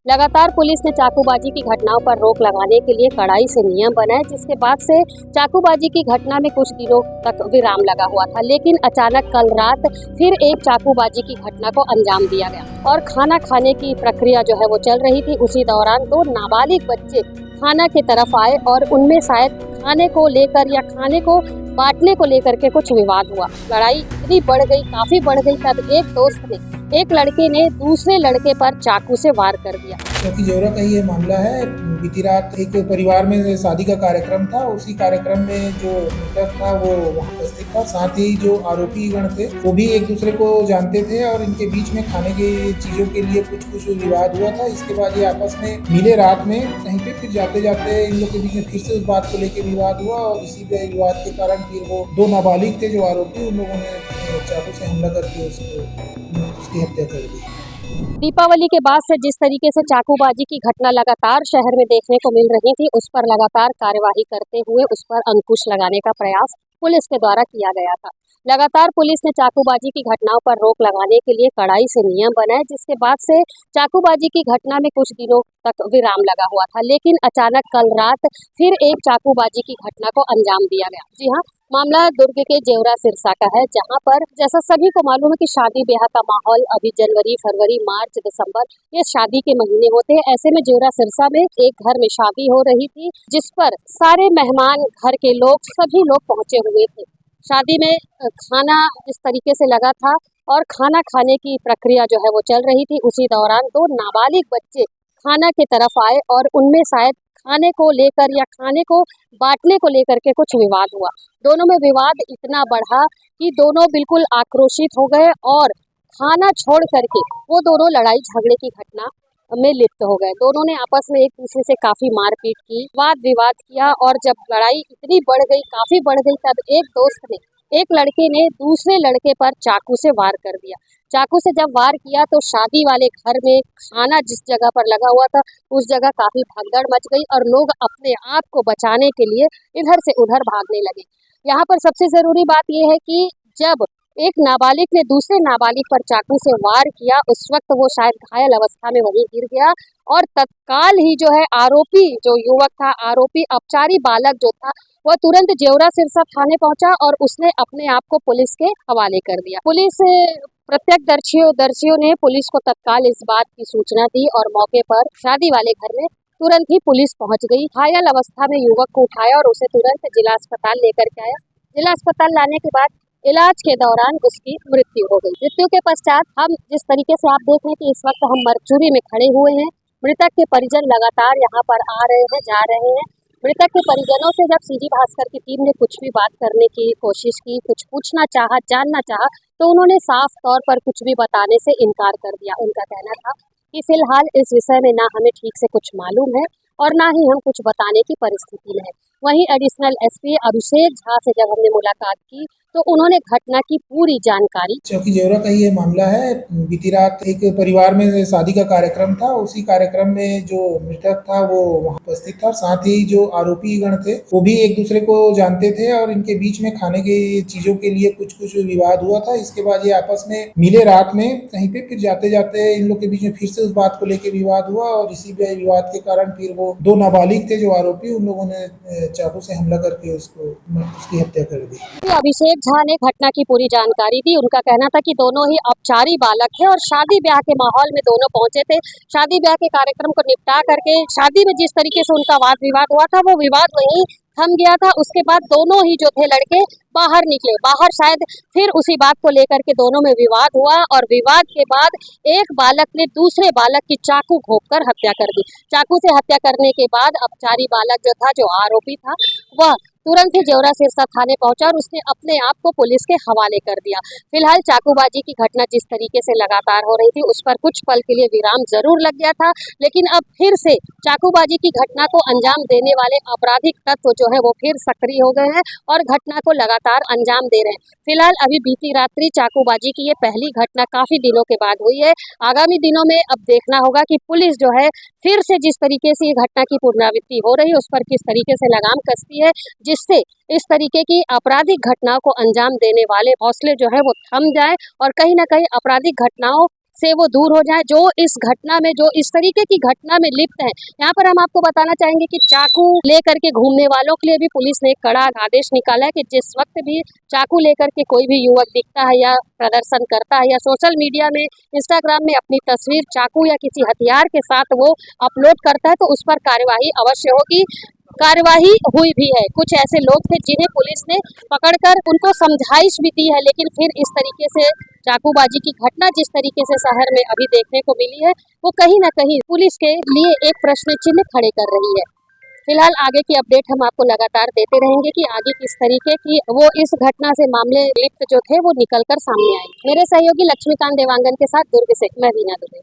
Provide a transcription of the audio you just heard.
लगातार पुलिस ने चाकूबाजी की घटनाओं पर रोक लगाने के लिए कड़ाई से नियम बनाए, जिसके बाद से चाकूबाजी की घटना में कुछ दिनों तक विराम लगा हुआ था। लेकिन अचानक कल रात फिर एक चाकूबाजी की घटना को अंजाम दिया गया और खाना खाने की प्रक्रिया जो है वो चल रही थी। उसी दौरान दो नाबालिग बच्चे खाना की तरफ आए और उनमें शायद खाने को लेकर या खाने को बांटने को लेकर के कुछ विवाद हुआ। लड़ाई इतनी बढ़ गई, काफी बढ़ गई, तब एक दोस्त ने, एक लड़के ने दूसरे लड़के पर चाकू से वार कर दिया। चौकी जेवरा का ही ये मामला है। बीती रात एक परिवार में शादी का कार्यक्रम था। उसी कार्यक्रम में जो मृतक था वो वहाँ उपस्थित था। साथ ही जो आरोपी गण थे वो भी एक दूसरे को जानते थे और इनके बीच में खाने की चीजों के लिए कुछ विवाद हुआ था। इसके बाद ये आपस में मिले रात में कहीं पे, फिर जाते जाते इन लोग के बीच में फिर से उस बात को लेकर विवाद हुआ और इसी विवाद के कारण फिर वो दो नाबालिग थे जो आरोपी, उन लोगों ने चाकू से हमला करके उसकी हत्या कर दी। दीपावली के बाद से जिस तरीके से चाकूबाजी की घटना लगातार शहर में देखने को मिल रही थी, उस पर लगातार कार्यवाही करते हुए उस पर अंकुश लगाने का प्रयास पुलिस के द्वारा किया गया था। लगातार पुलिस ने चाकूबाजी की घटनाओं पर रोक लगाने के लिए कड़ाई से नियम बनाए, जिसके बाद से चाकूबाजी की घटना में कुछ दिनों तक विराम लगा हुआ था। लेकिन अचानक कल रात फिर एक चाकूबाजी की घटना को अंजाम दिया गया। जी हाँ, मामला दुर्ग के जेवरा सिरसा का है, जहां पर जैसा सभी को मालूम है कि शादी ब्याह का माहौल अभी जनवरी, फरवरी, मार्च, दिसंबर ये शादी के महीने होते हैं। ऐसे में जेवरा सिरसा में एक घर में शादी हो रही थी, जिस पर सारे मेहमान, घर के लोग, सभी लोग पहुंचे हुए थे। शादी में खाना जिस तरीके से लगा था और खाना खाने की प्रक्रिया जो है वो चल रही थी। उसी दौरान दो नाबालिग बच्चे खाना की तरफ आए और उनमें शायद खाने को लेकर या खाने को बांटने को लेकर के कुछ विवाद हुआ। दोनों में विवाद इतना बढ़ा कि दोनों बिल्कुल आक्रोशित हो गए और खाना छोड़ करके वो दोनों लड़ाई झगड़े की घटना में लिप्त हो गए। दोनों ने आपस में एक दूसरे से काफी मारपीट की, वाद विवाद किया और जब लड़ाई इतनी बढ़ गई, काफी बढ़ गई, तब एक दोस्त ने, एक लड़के ने दूसरे लड़के पर चाकू से वार कर दिया। चाकू से जब वार किया तो शादी वाले घर में खाना जिस जगह पर लगा हुआ था उस जगह काफी भगदड़ मच गई और लोग अपने आप को बचाने के लिए इधर से उधर भागने लगे। यहाँ पर सबसे जरूरी बात यह है कि जब एक नाबालिग ने दूसरे नाबालिग पर चाकू से वार किया, उस वक्त वो शायद घायल अवस्था में वहीं गिर गया और तत्काल ही जो है आरोपी, जो युवक था, आरोपी अपचारी बालक जो था, वह तुरंत जेवरा सिरसा थाने पहुंचा और उसने अपने आप को पुलिस के हवाले कर दिया। पुलिस प्रत्यक्षदर्शियों ने पुलिस को तत्काल इस बात की सूचना दी और मौके पर शादी वाले घर में तुरंत ही पुलिस पहुंच गई। घायल अवस्था में युवक को उठाया और उसे तुरंत जिला अस्पताल लेकर के आया। जिला अस्पताल लाने के बाद इलाज के दौरान उसकी मृत्यु हो गई। मृत्यु के पश्चात हम जिस तरीके से आप देख रहे हैं कि इस वक्त हम मरचुरी में खड़े हुए हैं, मृतक के परिजन लगातार यहाँ पर आ रहे हैं, जा रहे हैं। मृतक के परिजनों से जब सीजी भास्कर की टीम ने कुछ भी बात करने की कोशिश की, कुछ पूछना चाहा, जानना चाहा, तो उन्होंने साफ तौर पर कुछ भी बताने से इनकार कर दिया। उनका कहना था कि फिलहाल इस विषय में ना हमें ठीक से कुछ मालूम है और ना ही हम कुछ बताने की परिस्थिति में है। वहीं एडिशनल एसपी अभिषेक झा से जब हमने मुलाकात की तो उन्होंने घटना की पूरी जानकारी। चौकी जेवरा का ही ये मामला है। बीती रात एक परिवार में शादी का कार्यक्रम था। उसी कार्यक्रम में जो मृतक था वो वहाँ उपस्थित था। साथ ही जो आरोपी गण थे वो भी एक दूसरे को जानते थे और इनके बीच में खाने की चीजों के लिए कुछ विवाद हुआ था। इसके बाद ये आपस में मिले रात में कहीं पे, फिर जाते जाते इन लोग के बीच में फिर से उस बात को लेकर विवाद हुआ और इसी विवाद के कारण फिर वो दो नाबालिग थे जो आरोपी, उन लोगों ने चाकू से हमला करके उसकी हत्या कर दी। अभिषेक झा ने घटना की पूरी जानकारी दी। उनका कहना था कि दोनों ही अपचारी बालक थे और शादी ब्याह के माहौल में दोनों पहुंचे थे। शादी ब्याह के कार्यक्रम को निपटा करके शादी में जिस तरीके से उनका वाद विवाद हुआ था वो विवाद वहीं थम गया था। उसके बाद दोनों ही जो थे लड़के बाहर निकले, बाहर शायद फिर उसी बात को लेकर के दोनों में विवाद हुआ और विवाद के बाद एक बालक ने दूसरे बालक की चाकू घोंपकर हत्या कर दी। चाकू से हत्या करने के बाद अपचारी बालक जो था, जो आरोपी था, वह तुरंत ही जेवरा सिरसा थाने पहुंचा और उसने अपने आप को पुलिस के हवाले कर दिया। फिलहाल चाकूबाजी की घटना जिस तरीके से लगातार हो रही थी उस पर कुछ पल के लिए विराम जरूर लग गया था, लेकिन अब फिर से चाकूबाजी की घटना को अंजाम देने वाले आपराधिक तत्व जो है वो फिर सक्रिय हो गए हैं और घटना को लगातार अंजाम दे रहे हैं। फिलहाल अभी बीती रात्रि चाकूबाजी की ये पहली घटना काफी दिनों के बाद हुई है। आगामी दिनों में अब देखना होगा कि पुलिस जो है फिर से जिस तरीके से ये घटना की पुनरावृत्ति हो रही है उस पर किस तरीके से लगाम कसती है, जिससे इस तरीके की आपराधिक घटनाओं को अंजाम देने वाले हौसले जो है वो थम जाए और कहीं ना कहीं आपराधिक घटनाओं से वो दूर हो जाए, जो इस घटना में, जो इस तरीके की घटना में लिप्त है। यहाँ पर हम आपको बताना चाहेंगे कि चाकू लेकर के घूमने वालों के लिए भी पुलिस ने एक कड़ा आदेश निकाला है कि जिस वक्त भी चाकू लेकर के कोई भी युवक दिखता है या प्रदर्शन करता है या सोशल मीडिया में, इंस्टाग्राम में अपनी तस्वीर चाकू या किसी हथियार के साथ वो अपलोड करता है तो उस पर कार्यवाही अवश्य होगी। कार्यवाही हुई भी है। कुछ ऐसे लोग थे जिन्हें पुलिस ने पकड़कर उनको समझाइश भी दी है, लेकिन फिर इस तरीके से चाकूबाजी की घटना जिस तरीके से शहर में अभी देखने को मिली है, वो कहीं न कहीं पुलिस के लिए एक प्रश्न चिन्ह खड़े कर रही है। फिलहाल आगे की अपडेट हम आपको लगातार देते रहेंगे कि आगे किस तरीके की वो इस घटना से मामले लिप्त जो थे वो निकल कर सामने आए। मेरे सहयोगी लक्ष्मीकांत देवांगन के साथ दुर्ग से मैं वीना दुबे।